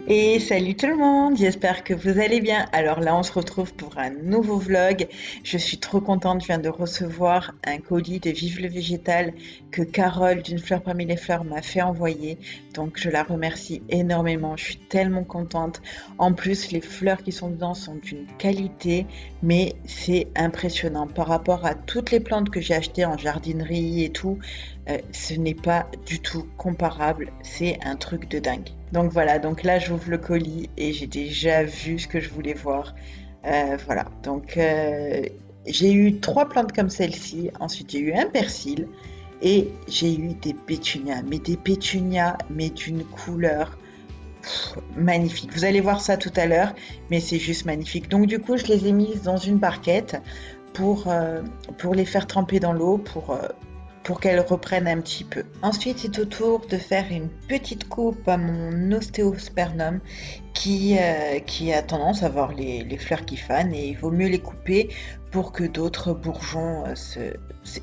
Et salut tout le monde, j'espère que vous allez bien. Alors là, on se retrouve pour un nouveau vlog. Je suis trop contente, je viens de recevoir un colis de Vive le Végétal que Carole d'une fleur parmi les fleurs m'a fait envoyer. Donc je la remercie énormément, je suis tellement contente. En plus, les fleurs qui sont dedans sont d'une qualité, mais c'est impressionnant. Par rapport à toutes les plantes que j'ai achetées en jardinerie et tout, ce n'est pas du tout comparable, c'est un truc de dingue. Donc voilà, donc là j'ouvre le colis et j'ai déjà vu ce que je voulais voir. Voilà, donc j'ai eu trois plantes comme celle-ci, ensuite j'ai eu un persil et j'ai eu des pétunias, mais des pétunias, mais d'une couleur magnifique. Vous allez voir ça tout à l'heure, mais c'est juste magnifique. Donc du coup je les ai mises dans une barquette pour, euh, pour les faire tremper dans l'eau, pour qu'elles reprennent un petit peu. Ensuite, c'est au tour de faire une petite coupe à mon ostéospermum qui a tendance à avoir les fleurs qui fanent et il vaut mieux les couper pour que d'autres bourgeons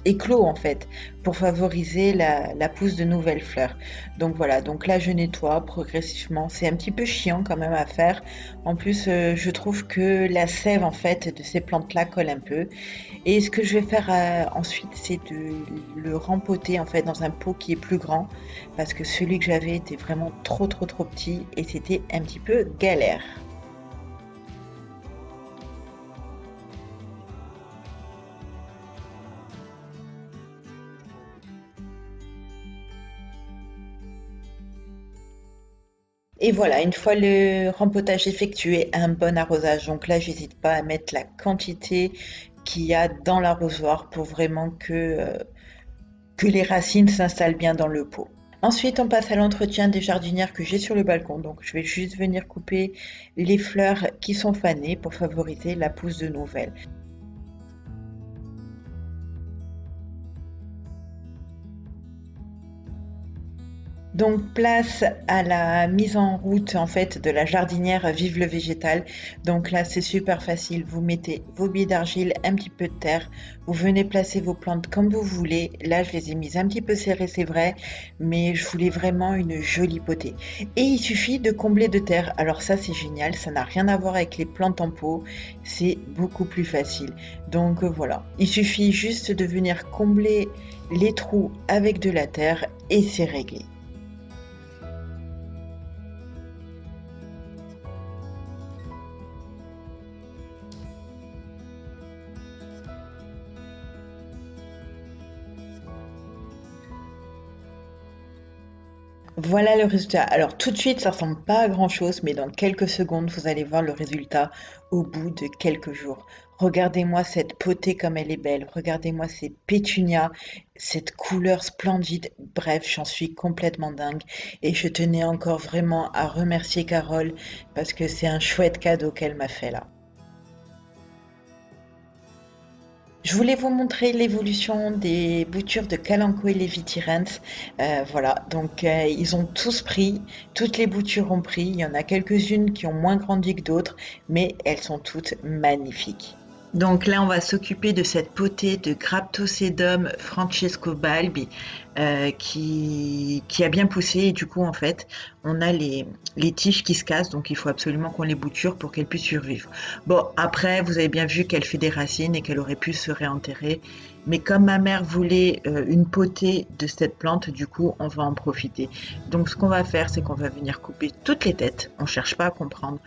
éclosent en fait, pour favoriser la pousse de nouvelles fleurs. Donc voilà, donc là je nettoie progressivement. C'est un petit peu chiant quand même à faire. En plus, je trouve que la sève en fait de ces plantes-là colle un peu. Et ce que je vais faire ensuite, c'est de le rempoter en fait dans un pot qui est plus grand parce que celui que j'avais était vraiment trop petit et c'était un petit peu galère. Et voilà, une fois le rempotage effectué, un bon arrosage. Donc là, j'hésite pas à mettre la quantité qu'il y a dans l'arrosoir pour vraiment que les racines s'installent bien dans le pot. Ensuite, on passe à l'entretien des jardinières que j'ai sur le balcon. Donc, je vais juste venir couper les fleurs qui sont fanées pour favoriser la pousse de nouvelles. Donc place à la mise en route en fait de la jardinière Vive le Végétal. Donc là c'est super facile, vous mettez vos billes d'argile, un petit peu de terre, vous venez placer vos plantes comme vous voulez. Là je les ai mises un petit peu serrées c'est vrai, mais je voulais vraiment une jolie potée. Et il suffit de combler de terre. Alors ça c'est génial, ça n'a rien à voir avec les plantes en pot, c'est beaucoup plus facile. Donc voilà, il suffit juste de venir combler les trous avec de la terre et c'est réglé. Voilà le résultat. Alors tout de suite, ça ressemble pas à grand-chose, mais dans quelques secondes, vous allez voir le résultat au bout de quelques jours. Regardez-moi cette potée comme elle est belle. Regardez-moi ces pétunias, cette couleur splendide. Bref, j'en suis complètement dingue. Et je tenais encore vraiment à remercier Carole parce que c'est un chouette cadeau qu'elle m'a fait là. Je voulais vous montrer l'évolution des boutures de Kalanko et Lévi-Tirents. Voilà, donc ils ont tous pris, toutes les boutures ont pris. Il y en a quelques-unes qui ont moins grandi que d'autres, mais elles sont toutes magnifiques. Donc là, on va s'occuper de cette potée de Graptosedum Francesco Balbi qui a bien poussé et du coup, en fait, on a les tiges qui se cassent, donc il faut absolument qu'on les bouture pour qu'elles puissent survivre. Bon, après, vous avez bien vu qu'elle fait des racines et qu'elle aurait pu se réenterrer, mais comme ma mère voulait une potée de cette plante, du coup, on va en profiter. Donc ce qu'on va faire, c'est qu'on va venir couper toutes les têtes, on cherche pas à comprendre,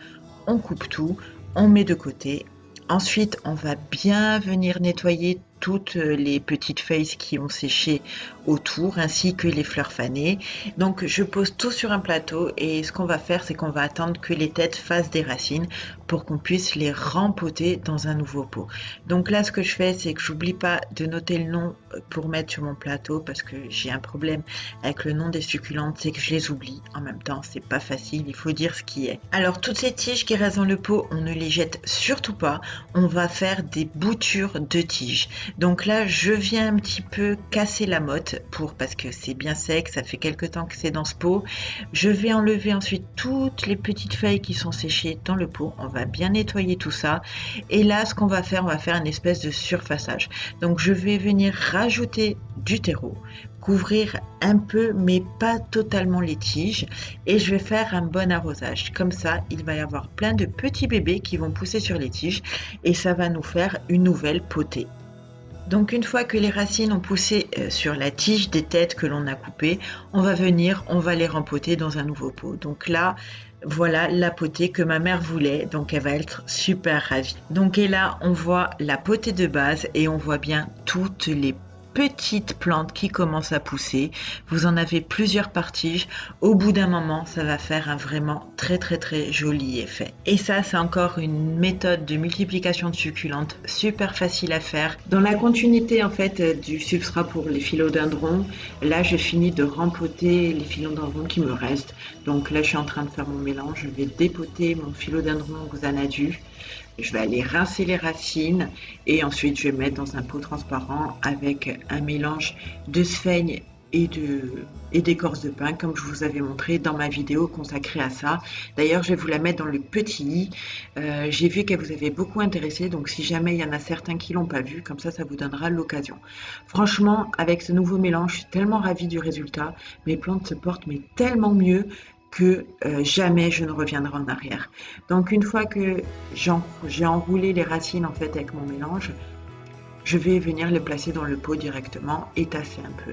on coupe tout, on met de côté. Ensuite, on va bien venir nettoyer toutes les petites feuilles qui ont séché autour, ainsi que les fleurs fanées. Donc, je pose tout sur un plateau et ce qu'on va faire, c'est qu'on va attendre que les têtes fassent des racines pour qu'on puisse les rempoter dans un nouveau pot. Donc là, ce que je fais, c'est que j'oublie pas de noter le nom pour mettre sur mon plateau parce que j'ai un problème avec le nom des succulentes, c'est que je les oublie. En même temps, c'est pas facile, il faut dire ce qui est. Alors, toutes ces tiges qui restent dans le pot, on ne les jette surtout pas. On va faire des boutures de tiges. Donc là, je viens un petit peu casser la motte parce que c'est bien sec, ça fait quelque temps que c'est dans ce pot. Je vais enlever ensuite toutes les petites feuilles qui sont séchées dans le pot. On va bien nettoyer tout ça. Et là, ce qu'on va faire, on va faire une espèce de surfaçage. Donc je vais venir rajouter du terreau, couvrir un peu mais pas totalement les tiges, et je vais faire un bon arrosage. Comme ça, il va y avoir plein de petits bébés qui vont pousser sur les tiges et ça va nous faire une nouvelle potée. Donc une fois que les racines ont poussé sur la tige des têtes que l'on a coupées, on va les rempoter dans un nouveau pot. Donc là, voilà la potée que ma mère voulait, donc elle va être super ravie. Donc et là, on voit la potée de base et on voit bien toutes les petites plantes qui commencent à pousser. Vous en avez plusieurs par tige. Au bout d'un moment, ça va faire un vraiment très joli effet. Et ça, c'est encore une méthode de multiplication de succulentes super facile à faire. Dans la continuité en fait du substrat pour les philodendrons, là je finis de rempoter les philodendrons qui me restent. Donc là je suis en train de faire mon mélange. Je vais dépoter mon philodendron Xanadu. Je vais aller rincer les racines et ensuite je vais mettre dans un pot transparent avec un mélange de sphaigne et d'écorce de pin comme je vous avais montré dans ma vidéo consacrée à ça. D'ailleurs, je vais vous la mettre dans le petit i. J'ai vu qu'elle vous avait beaucoup intéressé, donc si jamais il y en a certains qui l'ont pas vu, comme ça vous donnera l'occasion. Franchement, avec ce nouveau mélange, je suis tellement ravie du résultat. Mes plantes se portent mais tellement mieux que jamais je ne reviendrai en arrière. Donc une fois que j'ai enroulé les racines en fait avec mon mélange, je vais venir les placer dans le pot directement et tasser un peu.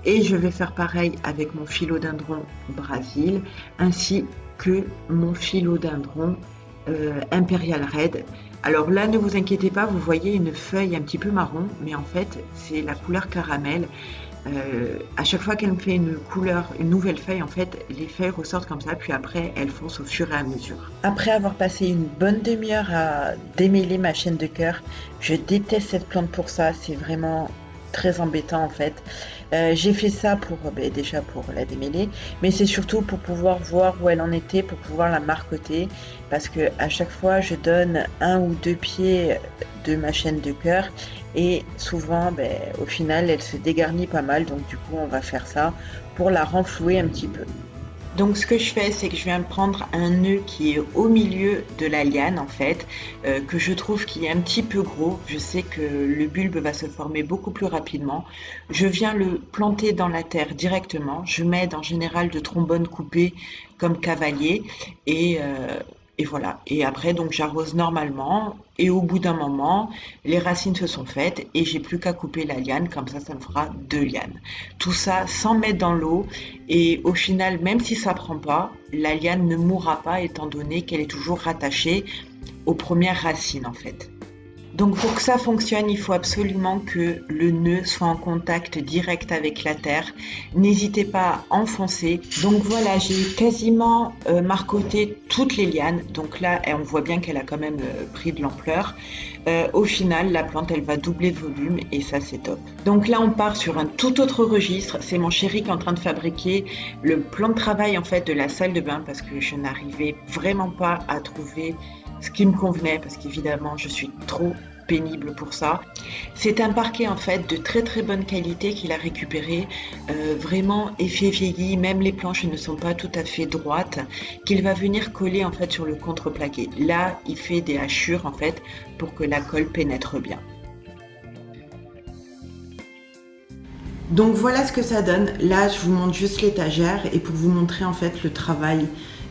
Et je vais faire pareil avec mon philodendron Brésil ainsi que mon philodendron Imperial Red. Alors là, ne vous inquiétez pas, vous voyez une feuille un petit peu marron, mais en fait, c'est la couleur caramel. À chaque fois qu'elle me fait une nouvelle feuille, en fait, les feuilles ressortent comme ça, puis après, elles foncent au fur et à mesure. Après avoir passé une bonne demi-heure à démêler ma chaîne de cœur, je déteste cette plante pour ça, c'est vraiment très embêtant en fait. J'ai fait ça déjà pour la démêler, mais c'est surtout pour pouvoir voir où elle en était, pour pouvoir la marcoter, parce que à chaque fois je donne 1 ou 2 pieds de ma chaîne de cœur et souvent au final elle se dégarnit pas mal, donc du coup on va faire ça pour la renflouer un petit peu. Donc ce que je fais, c'est que je viens prendre un nœud qui est au milieu de la liane en fait, que je trouve qui est un petit peu gros. Je sais que le bulbe va se former beaucoup plus rapidement. Je viens le planter dans la terre directement. Je m'aide en général de trombones coupés comme cavalier et voilà. Et après, donc j'arrose normalement. Et au bout d'un moment, les racines se sont faites et j'ai plus qu'à couper la liane. Comme ça me fera 2 lianes. Tout ça sans mettre dans l'eau. Et au final, même si ça prend pas, la liane ne mourra pas étant donné qu'elle est toujours rattachée aux premières racines en fait. Donc pour que ça fonctionne, il faut absolument que le nœud soit en contact direct avec la terre. N'hésitez pas à enfoncer. Donc voilà, j'ai quasiment marcoté toutes les lianes. Donc là, on voit bien qu'elle a quand même pris de l'ampleur. Au final, la plante, elle va doubler de volume et ça, c'est top. Donc là, on part sur un tout autre registre. C'est mon chéri qui est en train de fabriquer le plan de travail en fait de la salle de bain parce que je n'arrivais vraiment pas à trouver ce qui me convenait parce qu'évidemment je suis trop pénible pour ça. C'est un parquet en fait de très bonne qualité qu'il a récupéré, vraiment effet vieilli, même les planches ne sont pas tout à fait droites, qu'il va venir coller en fait sur le contreplaqué. Là il fait des hachures en fait pour que la colle pénètre bien. Donc voilà ce que ça donne. Là je vous montre juste l'étagère et pour vous montrer en fait le travail,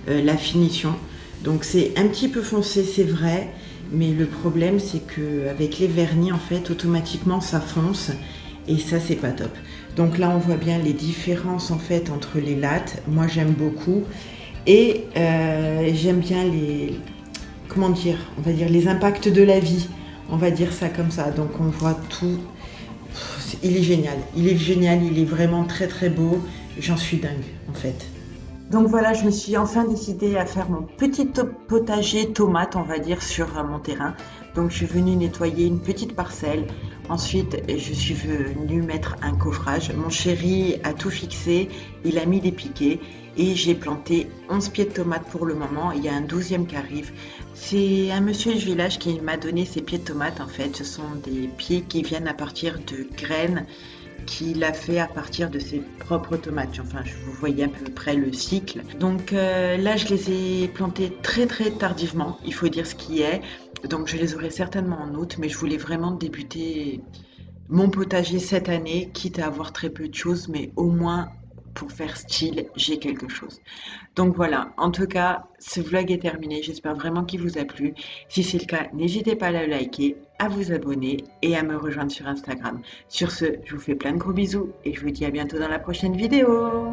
la finition. Donc c'est un petit peu foncé, c'est vrai, mais le problème c'est que avec les vernis en fait automatiquement ça fonce et ça c'est pas top. Donc là on voit bien les différences en fait entre les lattes. Moi j'aime beaucoup et j'aime bien comment dire, on va dire les impacts de la vie, on va dire ça comme ça. Donc on voit tout. Il est génial, il est vraiment très beau. J'en suis dingue en fait. Donc voilà, je me suis enfin décidée à faire mon petit potager tomate, on va dire, sur mon terrain. Donc je suis venue nettoyer une petite parcelle. Ensuite, je suis venue mettre un coffrage. Mon chéri a tout fixé, il a mis des piquets et j'ai planté 11 pieds de tomates pour le moment. Il y a un 12e qui arrive. C'est un monsieur du village qui m'a donné ces pieds de tomates en fait. Ce sont des pieds qui viennent à partir de graines qu'il a fait à partir de ses propres tomates. Enfin, vous voyez à peu près le cycle. Donc là, je les ai plantées très très tardivement, il faut dire ce qui est. Donc je les aurai certainement en août, mais je voulais vraiment débuter mon potager cette année, quitte à avoir très peu de choses, mais au moins pour faire style, j'ai quelque chose. Donc voilà, en tout cas, ce vlog est terminé. J'espère vraiment qu'il vous a plu. Si c'est le cas, n'hésitez pas à le liker, à vous abonner et à me rejoindre sur Instagram. Sur ce, je vous fais plein de gros bisous et je vous dis à bientôt dans la prochaine vidéo.